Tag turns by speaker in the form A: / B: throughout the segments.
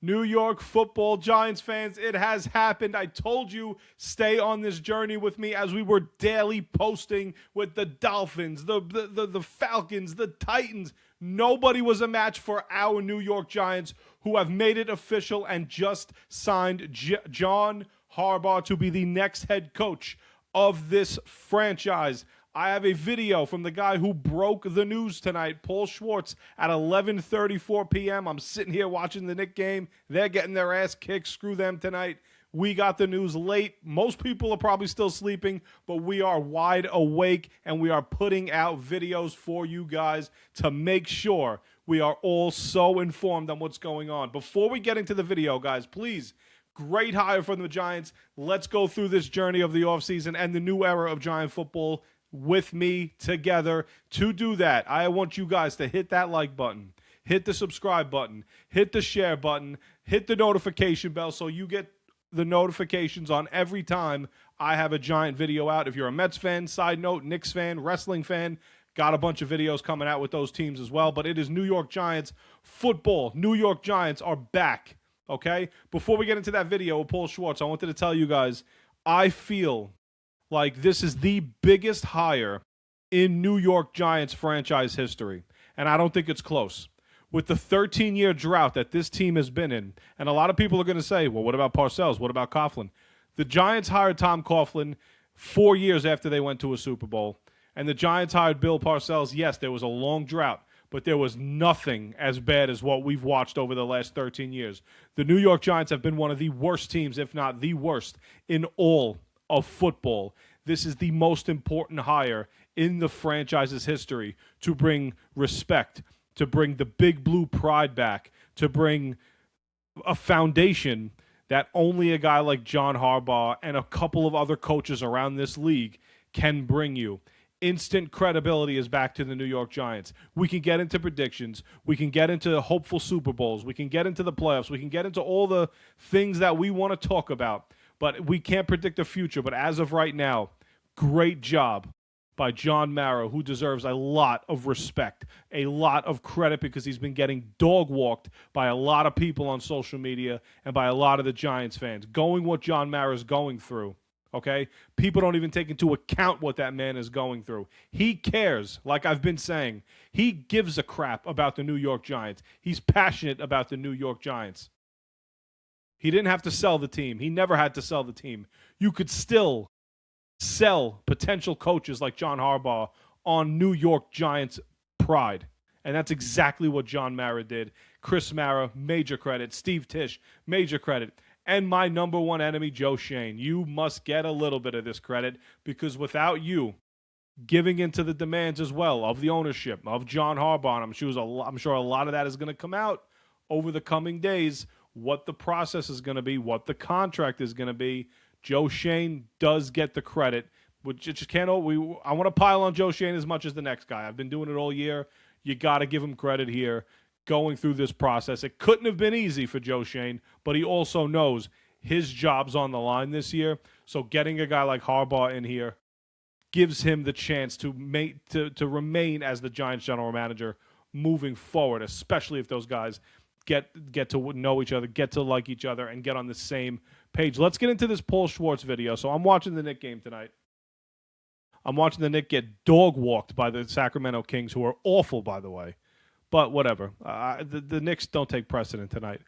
A: New York Football Giants fans, it has happened. I told you, stay on this journey with me as we were daily posting with the Dolphins, the Falcons, the Titans. Nobody was a match for our New York Giants, who have made it official and just signed John Harbaugh to be the next head coach of this franchise. I have a video from the guy who broke the news tonight, Paul Schwartz, at 11:34 p.m. I'm sitting here watching the Knicks game. They're getting their ass kicked. Screw them tonight. We got the news late. Most people are probably still sleeping, but we are wide awake, and we are putting out videos for you guys to make sure we are all so informed on what's going on. Before we get into the video, guys, please, great hire from the Giants. Let's go through this journey of the offseason and the new era of Giant football with me together. To do that, I want you guys to hit that like button, hit the subscribe button, hit the share button, hit the notification bell so you get the notifications on every time I have a Giant video out. If you're a Mets fan, side note, Knicks fan, wrestling fan, got a bunch of videos coming out with those teams as well. But it is New York Giants football. New York Giants are back, okay? Before we get into that video with Paul Schwartz, I wanted to tell you guys, I feel like this is the biggest hire in New York Giants franchise history, and I don't think it's close. With the 13-year drought that this team has been in, and a lot of people are going to say, well, what about Parcells? What about Coughlin? The Giants hired Tom Coughlin 4 years after they went to a Super Bowl, and the Giants hired Bill Parcells. Yes, there was a long drought, but there was nothing as bad as what we've watched over the last 13 years. The New York Giants have been one of the worst teams, if not the worst, in all of football. This is the most important hire in the franchise's history to bring respect, to bring the big blue pride back, to bring a foundation that only a guy like John Harbaugh and a couple of other coaches around this league can bring you. Instant credibility is back to the New York Giants. We can get into predictions. We can get into hopeful Super Bowls. We can get into the playoffs. We can get into all the things that we want to talk about. But we can't predict the future. But as of right now, great job by John Mara, who deserves a lot of respect, a lot of credit, because he's been getting dog-walked by a lot of people on social media and by a lot of the Giants fans. Going what John Mara is going through, okay? People don't even take into account what that man is going through. He cares, like I've been saying. He gives a crap about the New York Giants. He's passionate about the New York Giants. He didn't have to sell the team. He never had to sell the team. You could still sell potential coaches like John Harbaugh on New York Giants pride. And that's exactly what John Mara did. Chris Mara, major credit. Steve Tisch, major credit. And my number one enemy, Joe Schoen. You must get a little bit of this credit, because without you giving into the demands as well of the ownership, of John Harbaugh, I'm sure a lot of that is going to come out over the coming days, what the process is going to be, what the contract is going to be. Joe Schoen does get the credit. I want to pile on Joe Schoen as much as the next guy. I've been doing it all year. You got to give him credit here going through this process. It couldn't have been easy for Joe Schoen, but he also knows his job's on the line this year. So getting a guy like Harbaugh in here gives him the chance to remain as the Giants general manager moving forward, especially if those guys get to know each other, get to like each other, and get on the same page. Let's get into this Paul Schwartz video. So I'm watching the Knicks game tonight. I'm watching the Knicks get dog-walked by the Sacramento Kings, who are awful, by the way. But whatever. The Knicks don't take precedent tonight.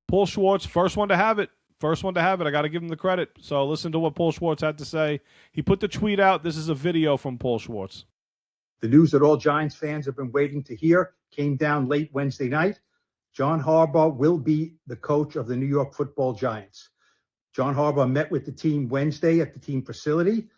A: Paul Schwartz, first one to have it. I got to give him the credit. So listen to what Paul Schwartz had to say. He put the tweet out. This is a video from Paul Schwartz.
B: The news that all Giants fans have been waiting to hear came down late Wednesday night. John Harbaugh will be the coach of the New York Football Giants. John Harbaugh met with the team Wednesday at the team facility.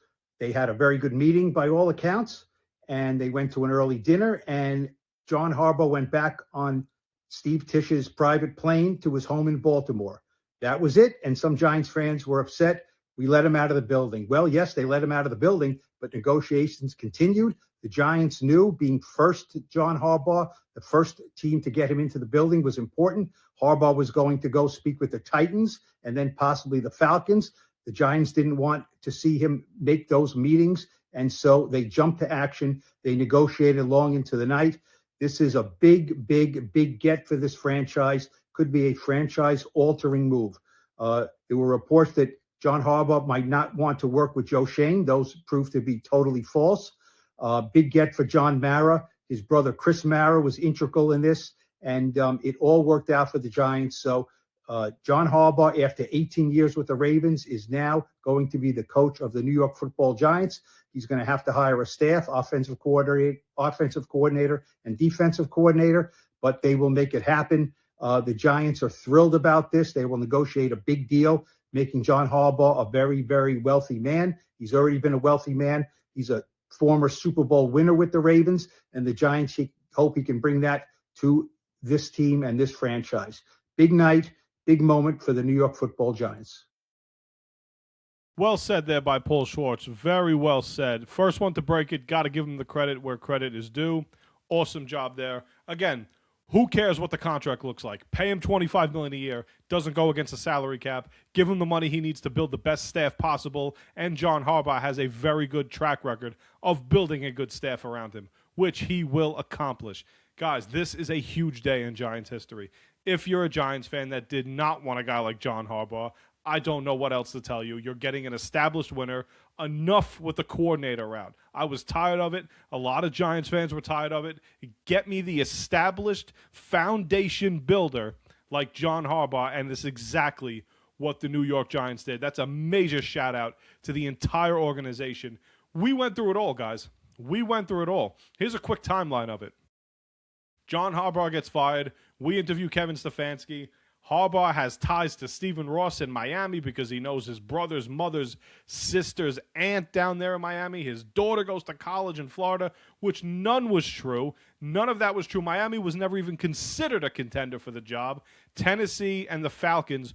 B: They had a very good meeting by all accounts, and they went to an early dinner, and John Harbaugh went back on Steve Tisch's private plane to his home in Baltimore. That was it, and some Giants fans were upset. We let him out of the building. Well, yes, they let him out of the building, but negotiations continued. The Giants knew, being first to John Harbaugh, the first team to get him into the building was important. Harbaugh was going to go speak with the Titans and then possibly the Falcons. The Giants didn't want to see him make those meetings, and so they jumped to action. They negotiated long into the night. This is a big, big, big get for this franchise. could be a franchise-altering move. There were reports that John Harbaugh might not want to work with Joe Schoen. Those proved to be totally false. Big get for John Mara. His brother Chris Mara was integral in this, and it all worked out for the Giants. So John Harbaugh, after 18 years with the Ravens, is now going to be the coach of the New York Football Giants. He's going to have to hire a staff, offensive coordinator, and defensive coordinator, but they will make it happen. The Giants are thrilled about this. They will negotiate a big deal, making John Harbaugh a very, very wealthy man. He's already been a wealthy man. He's a former Super Bowl winner with the Ravens, and the Giants hope he can bring that to this team and this franchise. Big night, big moment for the New York Football Giants.
A: Well said there by Paul Schwartz. Very well said. First one to break it. Got to give him the credit where credit is due. Awesome job there. Again, who cares what the contract looks like? Pay him $25 million a year. Doesn't go against the salary cap. Give him the money he needs to build the best staff possible. And John Harbaugh has a very good track record of building a good staff around him, which he will accomplish. Guys, this is a huge day in Giants history. If you're a Giants fan that did not want a guy like John Harbaugh, I don't know what else to tell you. You're getting an established winner. Enough with the coordinator around. I was tired of it. A lot of Giants fans were tired of it. Get me the established foundation builder like John Harbaugh, and this is exactly what the New York Giants did. That's a major shout out to the entire organization. We went through it all, guys. We went through it all. Here's a quick timeline of it. John Harbaugh gets fired. We interview Kevin Stefanski. Harbaugh has ties to Stephen Ross in Miami because he knows his brother's mother's sister's aunt down there in Miami. His daughter goes to college in Florida, which none was true. None of that was true. Miami was never even considered a contender for the job. Tennessee and the Falcons,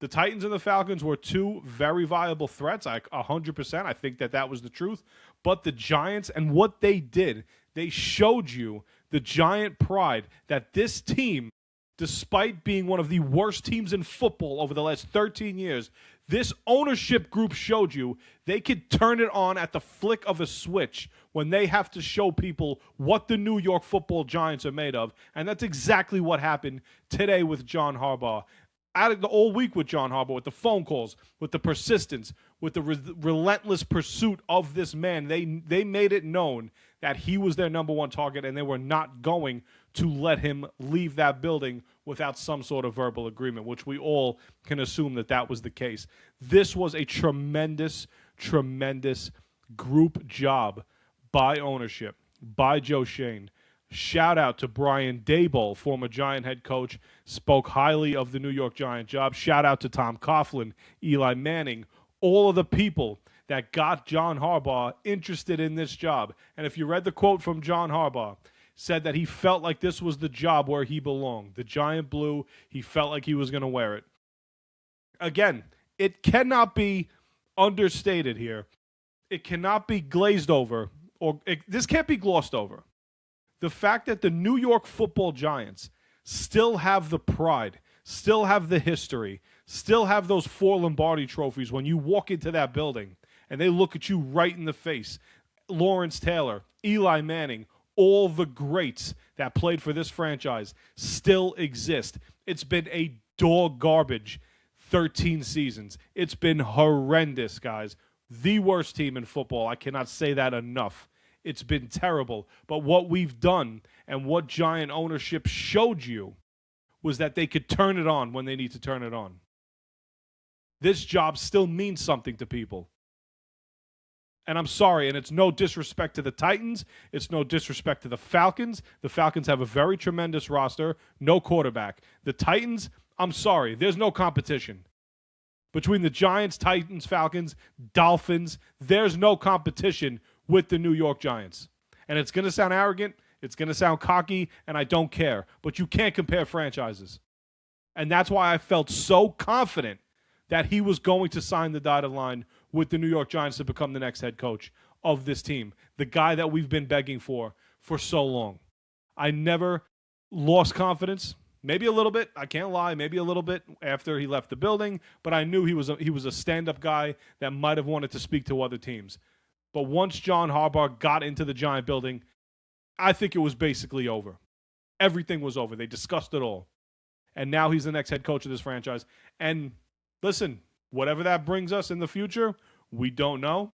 A: the Titans and the Falcons were two very viable threats. 100%. I think that was the truth. But the Giants and what they did, they showed you the Giant pride that this team, despite being one of the worst teams in football over the last 13 years, this ownership group showed you they could turn it on at the flick of a switch when they have to show people what the New York Football Giants are made of. And that's exactly what happened today with John Harbaugh. Out of the whole week with John Harbaugh, with the phone calls, with the persistence, with the relentless pursuit of this man, they made it known that he was their number one target, and they were not going to let him leave that building without some sort of verbal agreement, which we all can assume that was the case. This was a tremendous, tremendous group job by ownership, by Joe Schoen. Shout out to Brian Daboll, former Giant head coach, spoke highly of the New York Giant job. Shout out to Tom Coughlin, Eli Manning, all of the people that got John Harbaugh interested in this job. And if you read the quote from John Harbaugh, said that he felt like this was the job where he belonged. The Giant blue, he felt like he was going to wear it. Again, it cannot be understated here. It cannot be glazed over, this can't be glossed over. The fact that the New York Football Giants still have the pride, still have the history, still have those 4 Lombardi trophies when you walk into that building and they look at you right in the face. Lawrence Taylor, Eli Manning, all the greats that played for this franchise still exist. It's been a dog garbage 13 seasons. It's been horrendous, guys. The worst team in football. I cannot say that enough. It's been terrible. But what we've done and what Giant ownership showed you was that they could turn it on when they need to turn it on. This job still means something to people. And I'm sorry, and it's no disrespect to the Titans. It's no disrespect to the Falcons. The Falcons have a very tremendous roster, no quarterback. The Titans, I'm sorry, there's no competition. Between the Giants, Titans, Falcons, Dolphins, there's no competition with the New York Giants. And it's going to sound arrogant, it's going to sound cocky, and I don't care. But you can't compare franchises. And that's why I felt so confident that he was going to sign the dotted line with the New York Giants to become the next head coach of this team, the guy that we've been begging for so long. I never lost confidence. Maybe a little bit, I can't lie, maybe a little bit after he left the building, but I knew he was a stand-up guy that might have wanted to speak to other teams. But once John Harbaugh got into the Giant building, I think it was basically over. Everything was over. They discussed it all. And now he's the next head coach of this franchise. And listen, whatever that brings us in the future, we don't know.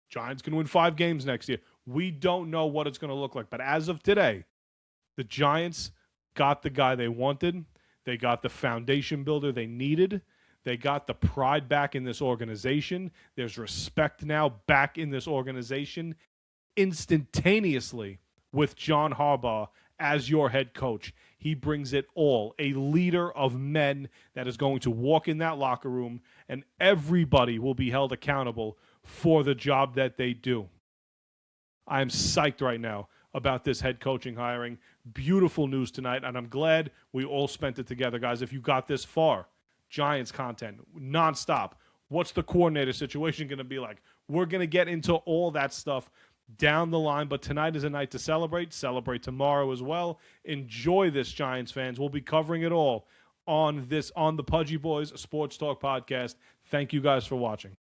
A: Giants can win 5 games next year. We don't know what it's going to look like. But as of today, the Giants got the guy they wanted. They got the foundation builder they needed. They got the pride back in this organization. There's respect now back in this organization instantaneously with John Harbaugh as your head coach. He brings it all. A leader of men that is going to walk in that locker room, and everybody will be held accountable for the job that they do. I am psyched right now about this head coaching hiring. Beautiful news tonight, and I'm glad we all spent it together, guys. If you got this far, Giants content, nonstop. What's the coordinator situation going to be like? We're going to get into all that stuff down the line, but tonight is a night to celebrate. Celebrate tomorrow as well. Enjoy this, Giants fans. We'll be covering it all on the Pudgy Boys Sports Talk podcast. Thank you guys for watching.